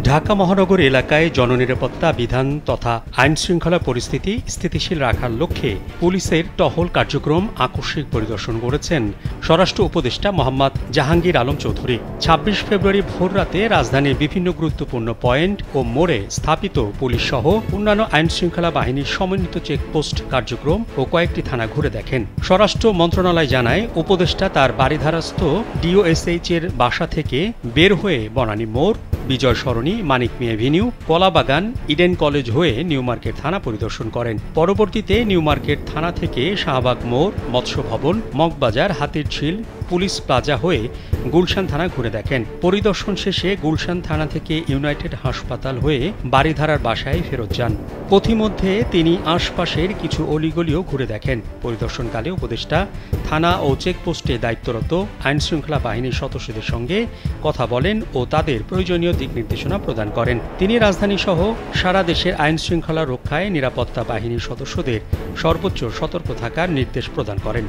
ঢাকা মহানগর এলাকায় জননিরাপত্তা বিধান তথা আইনশৃঙ্খলা পরিস্থিতি স্থিতিশীল রাখার লক্ষ্যে পুলিশের টহল কার্যক্রম আকস্মিক পরিদর্শন করেছেন স্বরাষ্ট্র উপদেষ্টা মোহাম্মদ জাহাঙ্গীর আলম চৌধুরী। ২৬ ফেব্রুয়ারি ভোররাতে রাজধানীর বিভিন্ন গুরুত্বপূর্ণ পয়েন্ট ও মোড়ে স্থাপিত পুলিশসহ অন্যান্য আইনশৃঙ্খলা বাহিনীর সমন্বিত চেকপোস্ট কার্যক্রম ও কয়েকটি থানা ঘুরে দেখেন। স্বরাষ্ট্র মন্ত্রণালয় জানায়, উপদেষ্টা তার বারিধারাস্থ ডিওএসএইচ-এর বাসা থেকে বের হয়ে বনানী মোড়, বিজয় সরণি, মানিক মিয়া এভিনিউ, কলাবাগান, ইডেন কলেজ হয়ে নিউ মার্কেট থানা পরিদর্শন করেন। পরবর্তীতে নিউ মার্কেট থানা থেকে শাহবাগ মোড়, মৎস্য ভবন, মগবাজার, হাতিরঝিল, পুলিশ প্লাজা হয়ে গুলশান থানা ঘুরে দেখেন। পরিদর্শন শেষে গুলশান থানা থেকে ইউনাইটেড হাসপাতাল হয়ে বারিধারার বাসায় ফেরত যান। পথিমধ্যে তিনি আশপাশের কিছু অলিগলিও ঘুরে দেখেন। পরিদর্শনকালে উপদেষ্টা থানা ও চেকপোস্টে দায়িত্বরত আইনশৃঙ্খলা বাহিনীর সদস্যদের সঙ্গে কথা বলেন ও তাদের প্রয়োজনীয় দিক নির্দেশনা প্রদান করেন। তিনি রাজধানীসহ সারা দেশের আইনশৃঙ্খলা রক্ষায় নিরাপত্তা বাহিনীর সদস্যদের সর্বোচ্চ সতর্ক থাকার নির্দেশ প্রদান করেন।